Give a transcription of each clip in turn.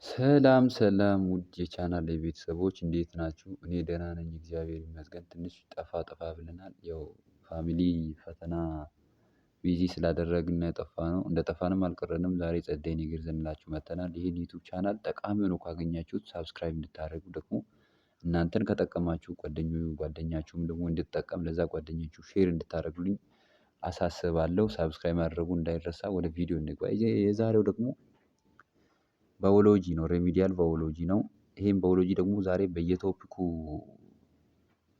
ሰላም ሰላም ውድ የቻናሌ ቤተሰቦች እንዴት ናችሁ? እኔ ደህና ነኝ እግዚአብሔር ይመስገን። ትንሽ ጠፋ ጠፋ ብለናል ያው ፋሚሊ ፈተና ቢዚ ስላደረግን ነው የጠፋነው እንደጠፋንም አልቀረንም። ዛሬ ጸደይ ነገር ይዘንላችሁ መጥተናል። ይሄን ዩቲዩብ ቻናል ጠቃሚ ሆኖ ካገኛችሁት ሳብስክራይብ እንድታደርጉ ደግሞ እናንተን ከጠቀማችሁ ጓደኛችሁም ደግሞ እንድትጠቀም ለዛ ጓደኛችሁ ሼር እንድታደርጉልኝ አሳስባለሁ። ሳብስክራይብ ማድረጉ እንዳይረሳ። ወደ ቪዲዮ እንግባ። የዛሬው ደግሞ ባዮሎጂ ነው ሬሚዲያል ባዮሎጂ ነው። ይሄን ባዮሎጂ ደግሞ ዛሬ በየቶፒኩ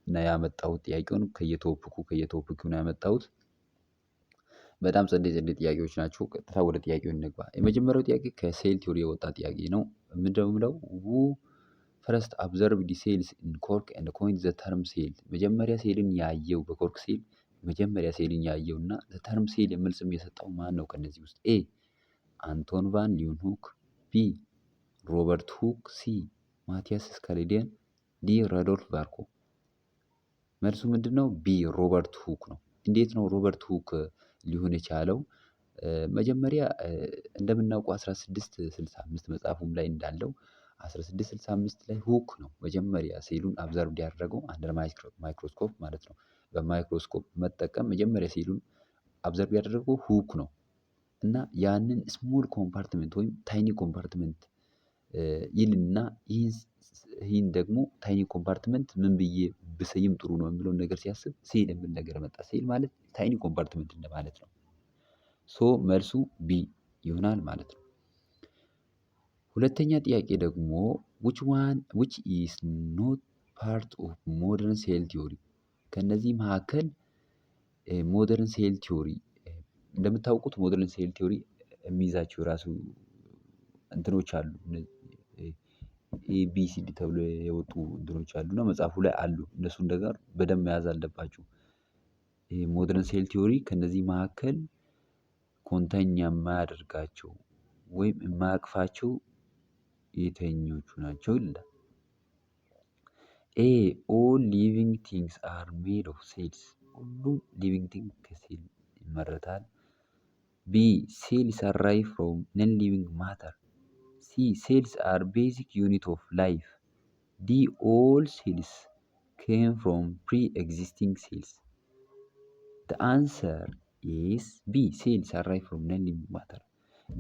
ነው ያመጣሁት። ጥያቄውን ከየቶፒኩ ነው ያመጣሁት። በጣም ጸዴ ጥያቄዎች ናቸው። ቀጥታ ወደ ጥያቄው እንግባ። የመጀመሪያው ጥያቄ ከሴል ቲዮሪ የወጣ ጥያቄ ነው። ምንድነው የሚለው? ሁ ፈርስት አብዘርቭ ዲ ሴልስ ኢን ኮርክ ኤንድ ኮይንድ ዘ ተርም ሴል። መጀመሪያ ሴልን ያየው በኮርክ ሴል መጀመሪያ ሴልን ያየው እና ዘ ተርም ሴል የሚል ስም የሰጠው ማን ነው? ከነዚህ ውስጥ ኤ አንቶን ቫን ሊዩንሁክ፣ ቢ ሮበርት ሁክ፣ ሲ ማቲያስ ስካሊዴን፣ ዲ ራዶልፍ ቫርኮ። መልሱ ምንድነው? ቢ ሮበርት ሁክ ነው። እንዴት ነው ሮበርት ሁክ ሊሆን የቻለው? መጀመሪያ እንደምናውቀው 1665 መጽሐፉም ላይ እንዳለው 1665 ላይ ሁክ ነው መጀመሪያ ሴሉን አብዘርቭ ያደረገው አንደር ማይክሮስኮፕ ማለት ነው። በማይክሮስኮፕ መጠቀም መጀመሪያ ሴሉን አብዘርቭ ያደረገው ሁክ ነው። እና ያንን ስሞል ኮምፓርትመንት ወይም ታይኒ ኮምፓርትመንት ይልና ይህን ደግሞ ታይኒ ኮምፓርትመንት ምን ብዬ ብሰይም ጥሩ ነው የሚለውን ነገር ሲያስብ ሴል የሚል ነገር መጣ። ሴል ማለት ታይኒ ኮምፓርትመንት እንደማለት ነው። ሶ መልሱ ቢ ይሆናል ማለት ነው። ሁለተኛ ጥያቄ ደግሞ which is not part of modern cell theory። ከነዚህ መካከል ሞደርን ሴል ቲዮሪ እንደምታውቁት ሞደርን ሴል ቲዮሪ የሚይዛቸው የራሱ እንትኖች አሉ። ኤቢሲዲ ተብሎ የወጡ እንትኖች አሉ እና መጽሐፉ ላይ አሉ። እነሱን ነገር በደንብ መያዝ አለባችሁ። ይሄ ሞደርን ሴል ቲዮሪ ከነዚህ መካከል ኮንታይን የማያደርጋቸው ወይም የማያቅፋቸው የትኞቹ ናቸው ይላል። ኤ ኦል ሊቪንግ ቲንግስ አር ሜድ ኦፍ ሴልስ። ሁሉም ሊቪንግ ቲንግ ከሴል ይመረታል። ቢ ሴልስ አራይቭ ፍሮም ነን ሊቪንግ ማተር። ሲ ሴልስ አር ቤዚክ ዩኒት ኦፍ ላይፍ። ዲ ኦል ሴልስ ኬም ፍሮም ፕሪ ኤግዚስቲንግ ሴልስ። The answer is B. Cells arrive from non-living matter.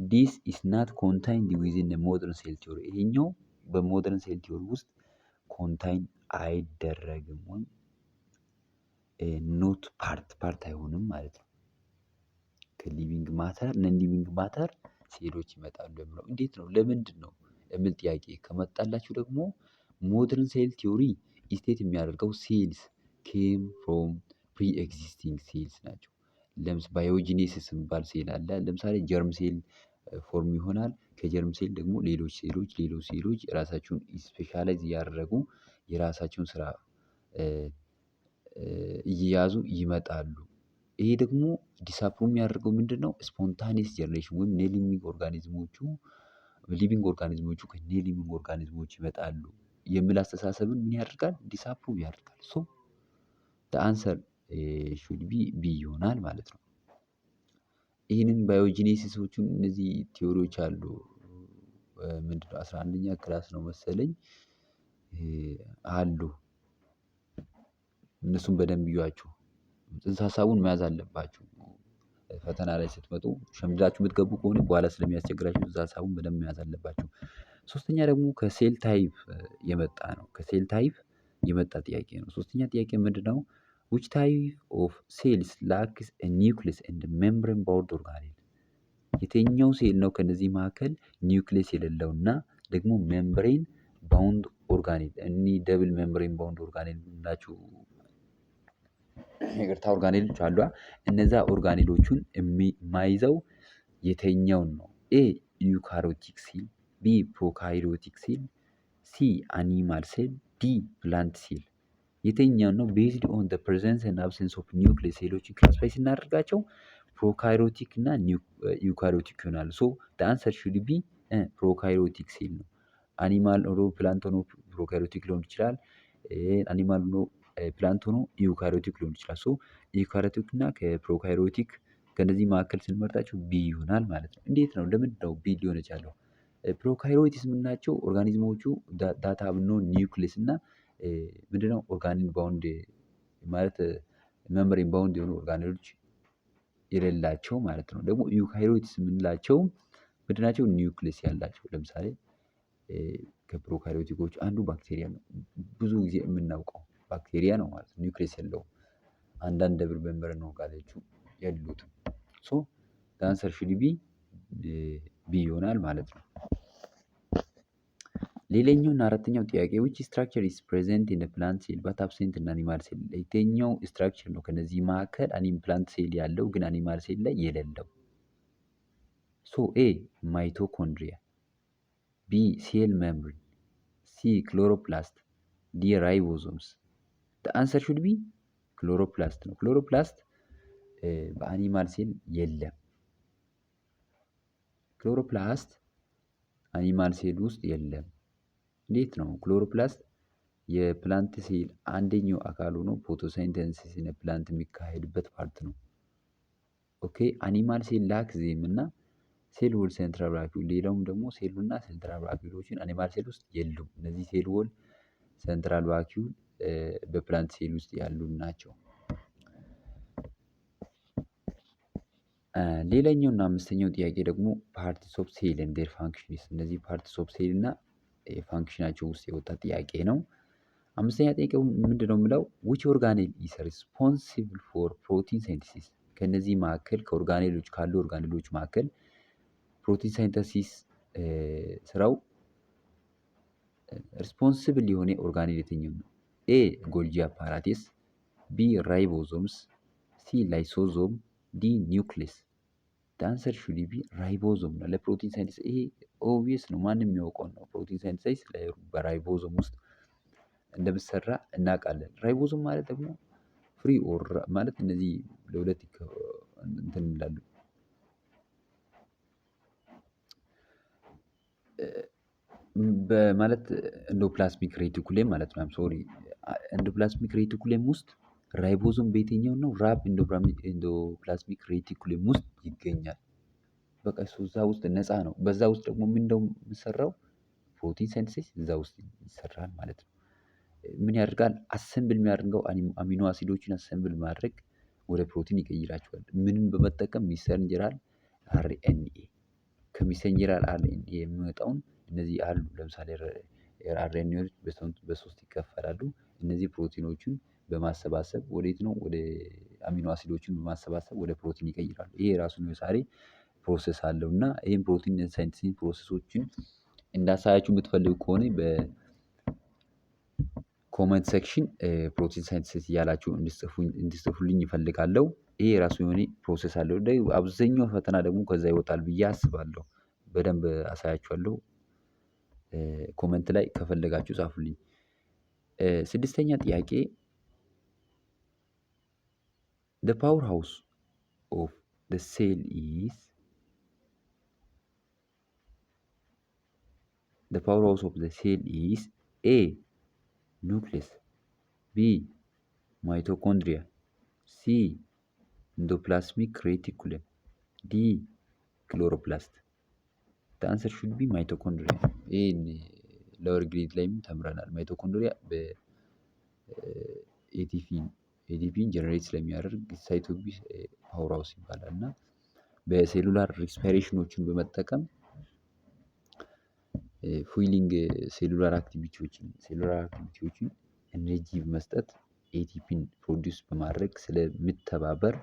This is not contained within the modern cell theory. ይሄኛው በሞደርን ሴል ቲዮሪ ውስጥ ኮንታይን አይደረግም ወይም ኖት ፓርት አይሆንም ማለት ነው። ከሊቪንግ ማተር ነን ሊቪንግ ማተር ሴሎች ይመጣሉ የሚለው እንዴት ነው? ለምንድን ነው የሚል ጥያቄ ከመጣላችሁ ደግሞ ሞደርን ሴል ቲዮሪ ስቴት የሚያደርገው ሴልስ ኬም ፍሮም ፕሪ ኤግዚስቲንግ ሴልስ ናቸው። ባዮጂኔሲስ የሚባል ሴል አለ። ለምሳሌ ጀርም ሴል ፎርም ይሆናል። ከጀርም ሴል ደግሞ ሌሎች ሴሎች የራሳቸውን ስፔሻላይዝ እያደረጉ የራሳቸውን ስራ እየያዙ ይመጣሉ። ይሄ ደግሞ ዲስአፕሩቭ የሚያደርገው ምንድነው? ስፖንታኒየስ ጀነሬሽን ወይም ሊቪንግ ኦርጋኒዝሞቹ ከኔሊቪንግ ኦርጋኒዝሞች ይመጣሉ የሚል አስተሳሰብን ምን ያደርጋል? ዲስአፕሩቭ ያደርጋል። ሶ the answer should be B ይሆናል ማለት ነው። ይህንን ባዮጂኔሲሶቹን እነዚህ ቲዮሪዎች አሉ። ምንድነው 11ኛ ክላስ ነው መሰለኝ አሉ። እነሱን በደንብ እዩዋቸው። ጽንሰ ሀሳቡን መያዝ አለባችሁ። ፈተና ላይ ስትመጡ ሸምድዳችሁ የምትገቡ ከሆነ በኋላ ስለሚያስቸግራችሁ ጽንሰ ሀሳቡን በደንብ መያዝ አለባችሁ። ሶስተኛ ደግሞ ከሴል ታይፕ የመጣ ነው። ከሴል ታይፕ የመጣ ጥያቄ ነው። ሶስተኛ ጥያቄ ምንድነው? which type of cells lacks a nucleus and membrane bound organelle። የትኛው ሴል ነው ከነዚህ መካከል ኒውክሊየስ የሌለውና ደግሞ ሜምብሬን ባውንድ ኦርጋኔል እኒህ ደብል ሜምብሬን ባውንድ ኦርጋኔል ናቸው። ይቅርታ ኦርጋኔሎች አሉ። እነዛ ኦርጋኔሎቹን የማይዘው የትኛውን ነው? ኤ ዩካሪዮቲክ ሴል፣ ቢ ፕሮካሪዮቲክ ሴል፣ ሲ አኒማል ሴል፣ ዲ ፕላንት ሴል። የትኛውን ነው? ቤዝድ ኦን ዘ ፕሬዘንስ ኤንድ አብሰንስ ኦፍ ኒውክሊየስ ሴሎችን ክላሲፋይ ስናደርጋቸው ፕሮካሪዮቲክ እና ዩካሪዮቲክ ይሆናሉ። ሶ ዘ አንሰር ሹድ ቢ ፕሮካሪዮቲክ ሴል ነው። አኒማል ሆኖ ፕላንት ሆኖ ፕሮካሪዮቲክ ሊሆን ይችላል። አኒማል ሆኖ ፕላንት ሆኖ ዩካሪዮቲክ ሊሆን ይችላል። ሶ ዩካሪዮቲክ እና ከፕሮካሪዮቲክ ከነዚህ መካከል ስንመርጣቸው ቢ ይሆናል ማለት ነው። እንዴት ነው? ለምንድን ነው ቢ ሊሆን የቻለው? ፕሮካሪዮትስ የምንላቸው ኦርጋኒዝሞቹ ዳታ ብኖ ኒውክሊየስ እና ምንድነው ኦርጋኒን ባውንድ ማለት ሜምብሬን ባውንድ የሆኑ ኦርጋኔሎች የሌላቸው ማለት ነው። ደግሞ ዩካሪዮትስ የምንላቸው ምንድናቸው? ኒውክሊየስ ያላቸው። ለምሳሌ ከፕሮካሪዮቲኮች አንዱ ባክቴሪያ ነው። ብዙ ጊዜ የምናውቀው ባክቴሪያ ነው ማለት ነው። ኒውክሊየስ የለውም። አንዳንድ ደብል ሜምብሬን ኦርጋኔሎቹ የሉትም። ሶ ዘ አንሰር ሹድ ቢ ቢ ይሆናል ማለት ነው። ሌላኛው እና አራተኛው ጥያቄ which structure is present in the plant cell but absent in animal cell? የትኛው ስትራክቸር ነው ከነዚህ መካከል ፕላንት ሴል ያለው ግን አኒማል ሴል ላይ የሌለው? ሶ ኤ ማይቶኮንድሪያ፣ ቢ ሴል ሜምብሬን፣ ሲ ክሎሮፕላስት፣ ዲ ራይቦዞምስ። the answer should be ክሎሮፕላስት ነው። ክሎሮፕላስት በአኒማል ሴል የለም። ክሎሮፕላስት አኒማል ሴል ውስጥ የለም። እንዴት ነው? ክሎሮፕላስት የፕላንት ሴል አንደኛው አካል ሆኖ ፎቶሳይንተሲስ ፕላንት የሚካሄድበት ፓርት ነው። ኦኬ አኒማል ሴል ላክዜም እና ሴል ወል ሴንትራል ቫክዩል፣ ሌላውም ደግሞ ሴል እና ሴንትራል ቫክዩሎችን አኒማል ሴል ውስጥ የሉም። እነዚህ ሴል ወል ሴንትራል ቫክዩል በፕላንት ሴል ውስጥ ያሉ ናቸው። ሌላኛው እና አምስተኛው ጥያቄ ደግሞ ፓርትስ ኦፍ ሴል ኤንድ ዜር ፋንክሽንስ። እነዚህ ፓርትስ ኦፍ ሴል እና ፋንክሽናቸው ውስጥ የወጣ ጥያቄ ነው። አምስተኛ ጥያቄው ምንድነው የሚለው which organelle is responsible for protein synthesis? ከነዚህ መካከል ከኦርጋኔሎች ካሉ ኦርጋኔሎች መካከል ፕሮቲን ሳይንተሲስ ስራው ሪስፖንሲብል የሆነ ኦርጋኔል የትኛው ነው? ኤ ጎልጂ አፓራቲስ፣ ቢ ራይቦዞምስ፣ ሲ ላይሶዞም፣ ዲ ኒውክሊየስ። the answer should be ራይቦዞም ነው። ለፕሮቲን ሳይንተሲስ ይሄ ኦብቪየስ ነው፣ ማንም የሚያውቀው ነው። ፕሮቲን ሳይንተሲስ በራይቦዞም ውስጥ እንደምሰራ እናውቃለን። ራይቦዞም ማለት ደግሞ ፍሪ ኦር ማለት እነዚህ ለሁለት እንትን ይላሉ በማለት ኢንዶፕላዝሚክ ሬቲኩሌም ማለት ነው። ሶሪ ኢንዶፕላዝሚክ ሬቲኩሌም ውስጥ ራይቦዞም በየትኛው ነው? ራፕ ኢንዶፕላዝሚክ ሬቲኩሌም ውስጥ ይገኛል። በቃ እሱ እዛ ውስጥ ነፃ ነው። በዛ ውስጥ ደግሞ ምን እንደው የሚሰራው ፕሮቲን ሳይንተሲስ እዛ ውስጥ ይሰራል ማለት ነው። ምን ያደርጋል? አሰምብል የሚያደርገው አሚኖ አሲዶችን አሰምብል ማድረግ ወደ ፕሮቲን ይቀይራቸዋል። ምንን በመጠቀም? ሜሴንጀራል አርኤንኤ። ከሜሴንጀራል አርኤንኤ የሚወጣውን እነዚህ አሉ። ለምሳሌ አርኤንኤዎች በሶስት ይከፈላሉ። እነዚህ ፕሮቲኖችን በማሰባሰብ ወዴት ነው? ወደ አሚኖ አሲዶችን በማሰባሰብ ወደ ፕሮቲን ይቀይራሉ። ይሄ ራሱን የቻለ ፕሮሰስ አለው እና ይሄን ፕሮቲን ሳይንተሲስ ፕሮሰሶችን እንዳሳያችሁ የምትፈልጉ ከሆነ በኮመንት ሴክሽን ፕሮቲን ሳይንተሲስ እያላችሁ እንድትጽፉልኝ እፈልጋለሁ። ይሄ ራሱ የሆነ ፕሮሰስ አለው። አብዛኛው ፈተና ደግሞ ከዛ ይወጣል ብዬ አስባለሁ። በደንብ አሳያችኋለሁ። ኮመንት ላይ ከፈለጋችሁ ጻፉልኝ። ስድስተኛ ጥያቄ the power house of the cell is the power house of the cell is A nucleus, B mitochondria, C endoplasmic reticulum, D chloroplast. the answer should be mitochondria። ይሄን ሎወር ግሬድ ላይም ተምረናል። ማይቶኮንድሪያ በኤቲፒን ጀነሬት ስለሚያደርግ ሳይቶቢስ ፓወር ሃውስ ይባላል እና በሴሉላር ሪስፓይሬሽኖችን በመጠቀም ፉይሊንግ ሴሉላር አክቲቪቲዎችን ኤነርጂ በመስጠት ኤቲፒን ፕሮዲውስ በማድረግ ስለሚተባበር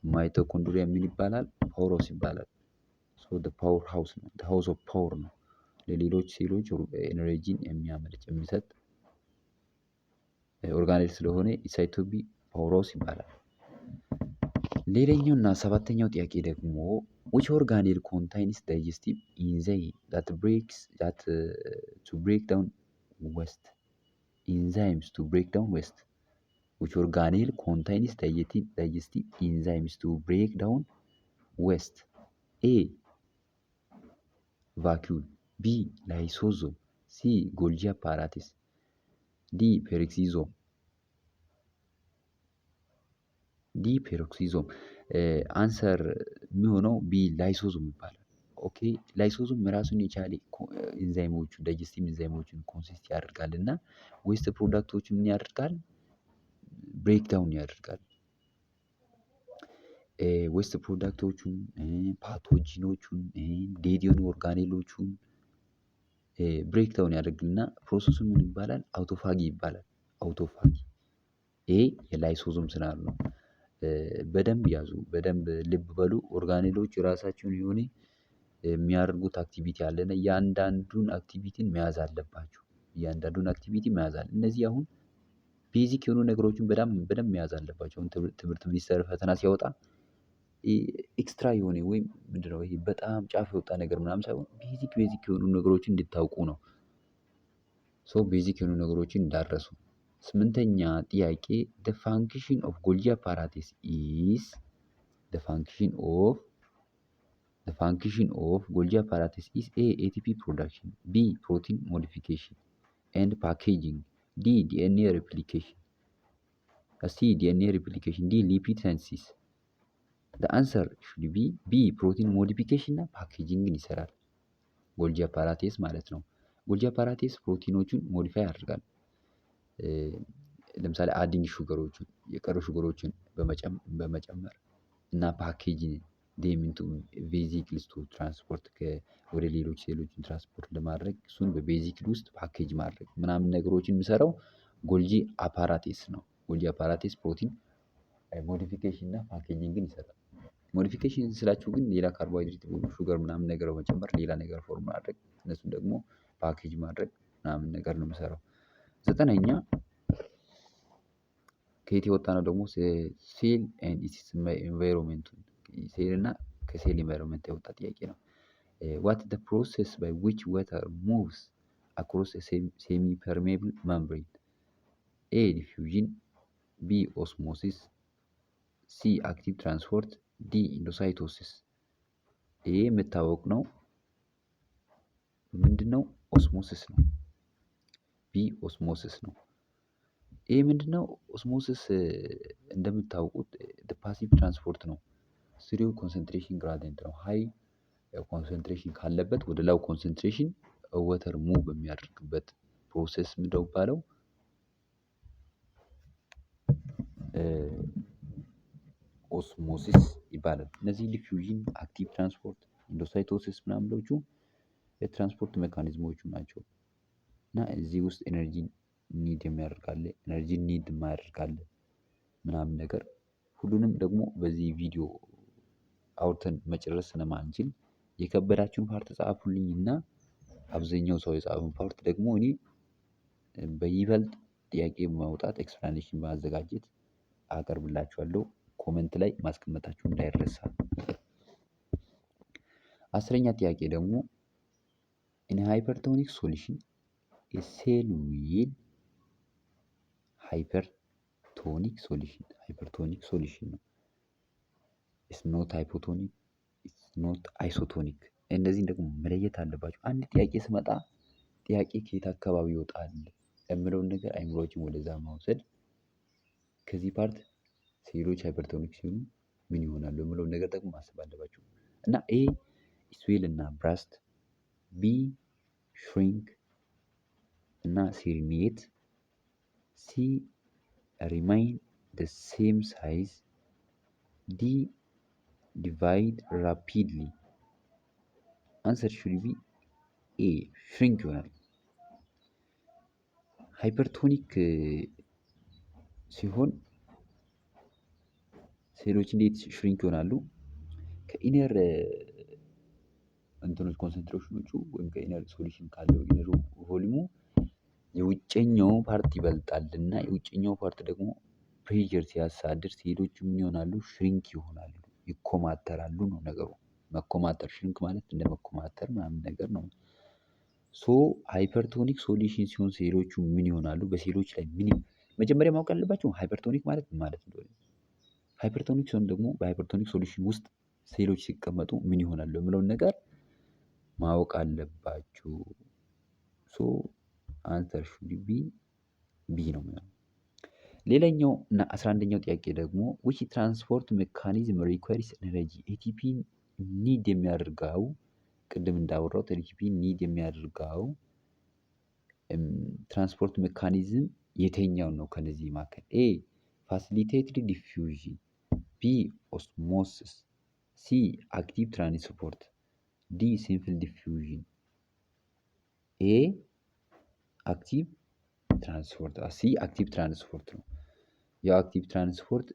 ማይቶኮንድሪያ ምን ይባላል? ፓወር ሃውስ ይባላል። ሶ ፓወር ሃውስ ነው። ሃውስ ኦፍ ፓወር ነው። ለሌሎች ሴሎች ኤነርጂን የሚያመነጭ የሚሰጥ ኦርጋኔል ስለሆነ ሳይቶቢ ፓወር ሃውስ ይባላል። ሌላኛው እና ሰባተኛው ጥያቄ ደግሞ which organelle contains digestive enzyme that to break down waste? enzymes to break down waste. which organelle contains digestive enzymes to break down waste? A vacuole, B lysosome, C golgi apparatus, D peroxisome. ዲ ፔሮክሲዞም። አንሰር የሚሆነው ቢ ላይሶዞም ይባላል። ኦኬ ላይሶዞም ራሱን የቻለ ኢንዛይሞቹ ዳይጀስቲቭ ኢንዛይሞችን ኮንሲስት ያደርጋል እና ዌስት ፕሮዳክቶችን ምን ያደርጋል? ብሬክዳውን ያደርጋል። ዌስት ፕሮዳክቶቹን ፓቶጂኖቹን ዴድ የሆኑ ኦርጋኔሎቹን ብሬክዳውን ያደርግልና ፕሮሰሱ ምን ይባላል? አውቶፋጊ ይባላል። አውቶፋጊ ይሄ የላይሶዞም ስራ ነው። በደንብ ያዙ፣ በደንብ ልብ በሉ። ኦርጋኔሎች የራሳቸውን የሆነ የሚያደርጉት አክቲቪቲ አለና እያንዳንዱን አክቲቪቲን መያዝ አለባችሁ። እያንዳንዱን አክቲቪቲ መያዝ አለ። እነዚህ አሁን ቤዚክ የሆኑ ነገሮችን በደንብ መያዝ አለባቸው። ትምህርት ሚኒስቴር ፈተና ሲያወጣ ኤክስትራ የሆነ ወይም ምንድነው ይሄ በጣም ጫፍ የወጣ ነገር ምናምን ሳይሆን ቤዚክ የሆኑ ነገሮችን እንድታውቁ ነው። ሶ ቤዚክ የሆኑ ነገሮችን እንዳትረሱ። 8ኛ ጥያቄ the function of Golgi apparatus is the function of Golgi apparatus is A. ATP production, B. protein modification and packaging, D. DNA replication, C. DNA replication, D. lipid synthesis. The answer should be B. protein modification እና ፓኬጂንግን ይሰራል። ጎልጂ አፓራቴስ ማለት ነው። ጎልጂ አፓራቴስ ፕሮቲኖቹን ሞዲፋይ ያደርጋል። ለምሳሌ አዲንግ ሹገሮችን የቀሩ ሹገሮችን በመጨመር እና ፓኬጂንግ ዴሚንቱ ቬዚክልስ ቱ ትራንስፖርት ወደ ሌሎች ሴሎችን ትራንስፖርት ለማድረግ እሱን በቬዚክል ውስጥ ፓኬጅ ማድረግ ምናምን ነገሮችን የሚሰራው ጎልጂ አፓራቴስ ነው። ጎልጂ አፓራቴስ ፕሮቲን ሞዲፊኬሽን እና ፓኬጂንግን ይሰራል። ሞዲፊኬሽን ስላችሁ ግን ሌላ ካርቦሃይድሬት ሹገር ምናምን ነገር በመጨመር ሌላ ነገር ፎርም ማድረግ እነሱን ደግሞ ፓኬጅ ማድረግ ምናምን ነገር ነው የሚሰራው። 9ኛ ከየት የወጣ ነው ደግሞ ሴል ኤንድ ኢትስ ኤንቫይሮንመንት ሴል እና ከሴል ኤንቫይሮንመንት የወጣ ጥያቄ ነው። ዋት ዘ ፕሮሰስ ባይ ዊች ዋተር ሙቭስ አክሮስ ሴሚ ፐርሜብል መምብሬን? ኤ ዲፊውዥን፣ ቢ ኦስሞሲስ፣ ሲ አክቲቭ ትራንስፖርት፣ ዲ ኢንዶሳይቶሲስ። ይሄ የምታወቅ ነው። ምንድነው? ኦስሞሲስ ነው። ቢ ኦስሞሲስ ነው። ይሄ ምንድነው? ኦስሞሲስ እንደምታውቁት ፓሲቭ ትራንስፖርት ነው። ስሪው ኮንሰንትሬሽን ግራዲየንት ነው። ሃይ ኮንሰንትሬሽን ካለበት ወደ ላው ኮንሰንትሬሽን ወተር ሙቭ የሚያደርግበት ፕሮሰስ ምንድነው የሚባለው? ኦስሞሲስ ይባላል። እነዚህ ዲፊውዥን፣ አክቲቭ ትራንስፖርት፣ ኢንዶሳይቶሲስ ምናምኖቹ የትራንስፖርት ሜካኒዝሞቹ ናቸው። እና እዚህ ውስጥ ኤነርጂ ኒድ የሚያደርጋለ፣ ኤነርጂ ኒድ የማያደርጋለ ምናምን ነገር ሁሉንም ደግሞ በዚህ ቪዲዮ አውርተን መጨረስ ስለማንችል የከበዳችሁን ፓርት ጻፉልኝ እና አብዛኛው ሰው የጻፈውን ፓርት ደግሞ እኔ በይበልጥ ጥያቄ በማውጣት ኤክስፕላኔሽን በማዘጋጀት አቀርብላችኋለሁ። ኮመንት ላይ ማስቀመጣችሁ እንዳይረሳ። 10ኛ ጥያቄ ደግሞ in hypertonic solution a cell will hypertonic solution ነው። it's not hypotonic, it's not isotonic። እነዚህን ደግሞ መለየት አለባችሁ። አንድ ጥያቄ ስመጣ ጥያቄ ከየት አካባቢ ይወጣል የምለውን ነገር አይምሮችን ወደዛ ማውሰድ፣ ከዚህ ፓርት ሴሎች ሃይፐርቶኒክ ሲሆኑ ምን ይሆናሉ የምለውን ነገር ደግሞ ማሰብ አለባችሁ። እና ኤ ስዌል እና ብራስት፣ ቢ ሽሪንክ እና ሲሪኒየት፣ ሲ ሪማይን the same size፣ ዲ divide rapidly። አንሰር should be ኤ ሽሪንክ ይሆናል። ሃይፐርቶኒክ ሲሆን ሴሎች እንዴት ሽሪንክ ይሆናሉ? ከኢነር እንትኖች ኮንሰንትሬሽኖቹ ወይም ከኢነር ሶሉሽን ካለው ኢነር ቮሊሙ የውጨኛው ፓርት ይበልጣል እና የውጨኛው ፓርት ደግሞ ፕሬሸር ሲያሳድር ሴሎቹ ምን ይሆናሉ? ሽሪንክ ይሆናሉ፣ ይኮማተራሉ ነው ነገሩ። መኮማተር ሽሪንክ ማለት እንደ መኮማተር ምናምን ነገር ነው። ሶ ሃይፐርቶኒክ ሶሉሽን ሲሆን ሴሎቹ ምን ይሆናሉ? በሴሎች ላይ መጀመሪያ ማወቅ ያለባቸው ሃይፐርቶኒክ ማለት ምን ማለት እንደሆነ። ሃይፐርቶኒክ ሲሆን ደግሞ በሃይፐርቶኒክ ሶሉሽን ውስጥ ሴሎች ሲቀመጡ ምን ይሆናሉ የምለውን ነገር ማወቅ አለባችሁ። ሶ አንሰር ሹድ ቢ ቢ ነው የሚሆነው። ሌላኛው እና 11ኛው ጥያቄ ደግሞ which transport mechanism requires energy? ኤቲፒን ኒድ የሚያደርገው ቅድም እንዳወራሁት ኤቲፒ ኒድ የሚያደርገው ትራንስፖርት ሜካኒዝም የትኛውን ነው? ከነዚህ መካከል ኤ ፋሲሊቴትድ ዲፊውዥን፣ ቢ ኦስሞሲስ፣ ሲ አክቲቭ ትራንስፖርት፣ ዲ ሲምፕል ዲፊውዥን። ኤ አክቲቭ ትራንስፖርት፣ ሲ አክቲቭ ትራንስፖርት ነው። ያው አክቲቭ ትራንስፖርት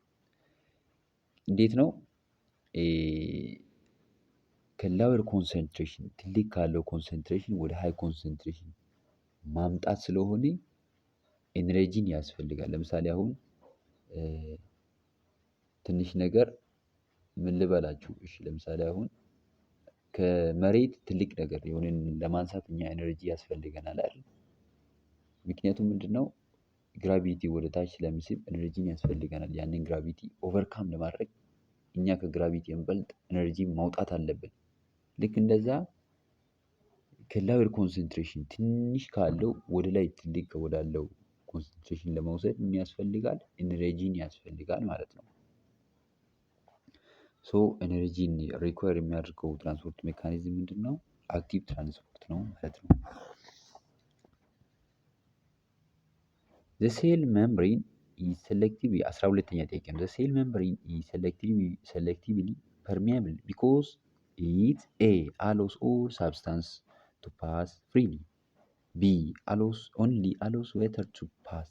እንዴት ነው? ከላወር ኮንሰንትሬሽን ትልቅ ካለው ኮንሰንትሬሽን ወደ ሃይ ኮንሰንትሬሽን ማምጣት ስለሆነ ኤነርጂን ያስፈልጋል። ለምሳሌ አሁን ትንሽ ነገር ምን ልበላችሁ? እሺ ለምሳሌ አሁን ከመሬት ትልቅ ነገር የሆነን ለማንሳት እኛ ኤነርጂ ያስፈልገናል አይደል? ምክንያቱም ምንድነው? ግራቪቲ ወደ ታች ስለሚስብ ኤነርጂን ያስፈልገናል። ያንን ግራቪቲ ኦቨርካም ለማድረግ እኛ ከግራቪቲ የሚበልጥ ኤነርጂ ማውጣት አለብን። ልክ እንደዛ ከላወር ኮንሰንትሬሽን ትንሽ ካለው ወደ ላይ ትልቅ ወዳለው ኮንሰንትሬሽን ለመውሰድ ምን ያስፈልጋል? ኤነርጂን ያስፈልጋል ማለት ነው። ሶ ኤነርጂን ሪኳየር የሚያደርገው ትራንስፖርት ሜካኒዝም ምንድነው? አክቲቭ ትራንስፖርት ነው ማለት ነው። ዘ ሴል ሜምብሬን ኢዝ ሴሌክቲቭ 12ኛ ጥያቄ ነው። ዘ ሴል ሜምብሬን ኢዝ ሴሌክቲቭሊ permeable because it A allows all substance to pass freely, B only allows water to pass,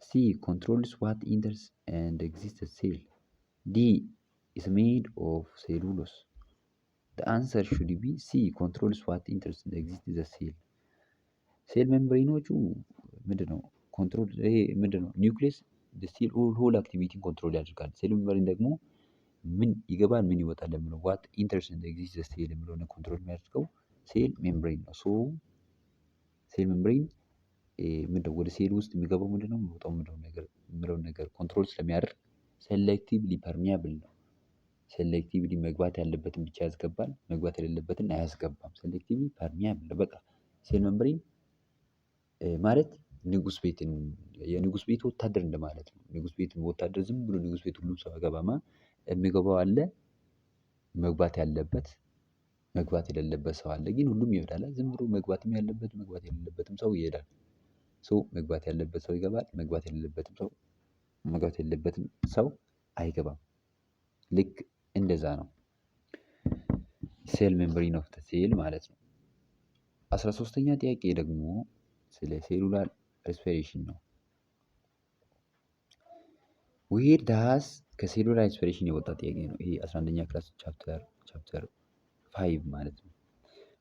C controls what enters and exits the cell, D is made of cellulose. The answer should be C controls what enters and exits the cell. ሴል ሜምብሬኖቹ ምንድነው? ኮንትሮል ይሄ ምንድነው? ኒውክሊየስ ሴል ሆል አክቲቪቲን ኮንትሮል ያደርጋል። ሴል ሜምብሬን ደግሞ ምን ይገባል ምን ይወጣል የሚለው ዋት ኢንተርስ ኤንድ ኤግዚስትስ ሴል የሚለውን ኮንትሮል የሚያደርገው ሴል ሜምብሬን ነው። ሶ ሴል ሜምብሬን ምንድነው? ወደ ሴል ውስጥ የሚገባው ምንድነው? የሚወጣው የሚለውን ነገር ኮንትሮል ስለሚያደርግ ሴሌክቲቭሊ ፐርሚያብል ነው። ሴሌክቲቭሊ መግባት ያለበትን ብቻ ያስገባል፣ መግባት የሌለበትን አያስገባም። ሴሌክቲቭሊ ፐርሚያብል በቃ ሴል ሜምብሬን ማለት ንጉስ ቤትን የንጉስ ቤት ወታደር እንደማለት ነው። ንጉስ ቤት ወታደር ዝም ብሎ ንጉስ ቤት ሁሉም ሰው አይገባማ። የሚገባው አለ፣ መግባት ያለበት መግባት የሌለበት ሰው አለ። ግን ሁሉም ይሄዳል። ዝም ብሎ መግባትም ያለበት መግባት የሌለበትም ሰው ይሄዳል። ሶ መግባት ያለበት ሰው ይገባል፣ መግባት የሌለበትም ሰው አይገባም። ልክ እንደዛ ነው ሴል ሜምብሬን ኦፍ ዘ ሴል ማለት ነው። 13ኛ ጥያቄ ደግሞ ስለ ሴሉላር ሬስፒሬሽን ነው። ዌር ዳስ ከሴሉላር ሬስፒሬሽን የወጣ ጥያቄ ነው ይሄ 11ኛ ክላስ ቻፕተር 5 ማለት ነው።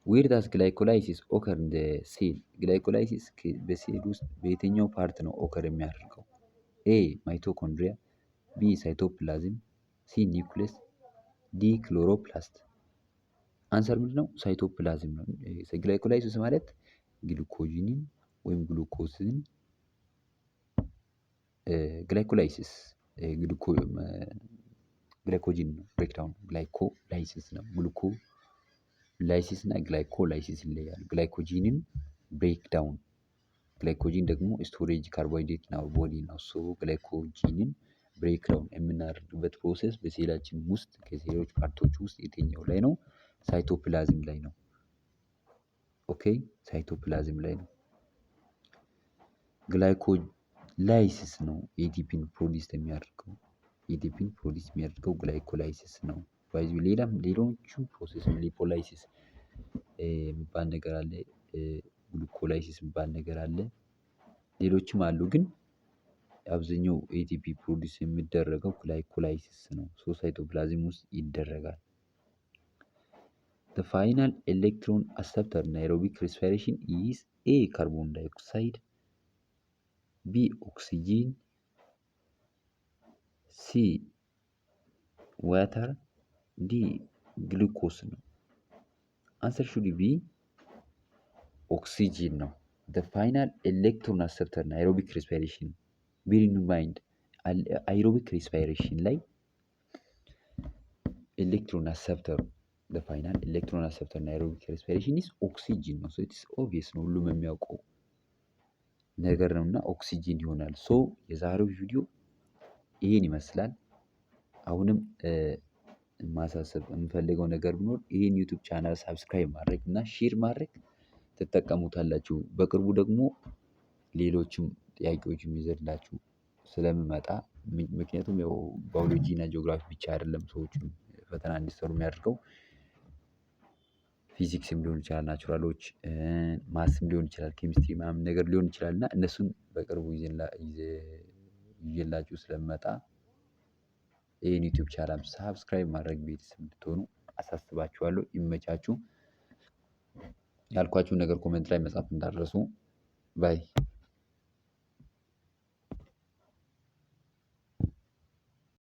ዌር ዳስ ግላይኮላይሲስ ኦከር ኢን ዘ ሴል? ግላይኮላይሲስ በሴል ውስጥ በየትኛው ፓርት ነው ኦከር የሚያደርገው? ኤ ማይቶኮንድሪያ፣ ቢ ሳይቶፕላዝም፣ ሲ ኒውክሊየስ፣ ዲ ክሎሮፕላስት። አንሰር ምንድነው? ሳይቶፕላዝም ነው። ግላይኮላይሲስ ማለት ግሉኮጂንን ወይም ግሉኮስን ግላይኮላይሲስ ግላይኮጂን ነው። ብሬክዳውን ግላይኮላይሲስ ነው። ግሉኮላይሲስ እና ግላይኮላይሲስ ይለያሉ። ግላይኮጂንን ብሬክዳውን፣ ግላይኮጂን ደግሞ ስቶሬጅ ካርቦሃይድሬት ነው ቦዲ ነው። ሶ ግላይኮጂንን ብሬክዳውን የምናደርግበት ፕሮሰስ በሴላችን ውስጥ ከሴሎች ፓርቶች ውስጥ የትኛው ላይ ነው? ሳይቶፕላዝም ላይ ነው። ኦኬ ሳይቶፕላዝም ላይ ነው። ግላይኮላይሲስ ነው ኤቲፒን ፕሮዲስ የሚያደርገው። ኤቲፒን ፕሮዲስ የሚያደርገው ግላይኮላይሲስ ነው። ሌሎቹ ፕሮሰስ ሊፖላይሲስ የሚባል ነገር አለ። ግሉኮላይሲስ የሚባል ነገር አለ። ሌሎችም አሉ። ግን አብዛኛው ኤቲፒ ፕሮዲስ የሚደረገው ግላይኮላይሲስ ነው። ሶ ሳይቶፕላዝም ውስጥ ይደረጋል። The final electron acceptor in aerobic respiration is A carbon dioxide, B oxygen, C water, D glucose ነው። አንሰር ሹድ ቢ ኦክሲጂን ነው። The final electron acceptor in aerobic respiration bear in mind aerobic respiration ላይ ኤሌክትሮን አክሰፕተሩ the final electron acceptor in aerobic respiration is oxygen ነው። so it is obvious ነው፣ ሁሉም የሚያውቀው ነገር ነውና ኦክሲጂን ይሆናል። የዛሬው ቪዲዮ ይሄን ይመስላል። አሁንም ማሳሰብ የምፈልገው ነገር ቢኖር ይሄን ዩቲዩብ ቻናል ሳብስክራይብ ማድረግ እና ሼር ማድረግ ትጠቀሙታላችሁ። በቅርቡ ደግሞ ሌሎችም ጥያቄዎችም ይዘንላችሁ ስለምመጣ ምክንያቱም ያው ባዮሎጂ እና ጂኦግራፊ ብቻ አይደለም ሰዎችን ፈተና እንዲሰሩ የሚያደርገው ፊዚክስም ሊሆን ይችላል፣ ናቹራሎች ማትስም ሊሆን ይችላል፣ ኬሚስትሪ ምናምን ነገር ሊሆን ይችላል እና እነሱን በቅርቡ ይዤላችሁ ስለምመጣ ይሄን ዩቲዩብ ቻናል ሳብስክራይብ ማድረግ ቤተሰብ እንድትሆኑ አሳስባችኋለሁ። ይመቻችሁ። ያልኳችሁን ነገር ኮሜንት ላይ መጻፍ እንዳትረሱ። ባይ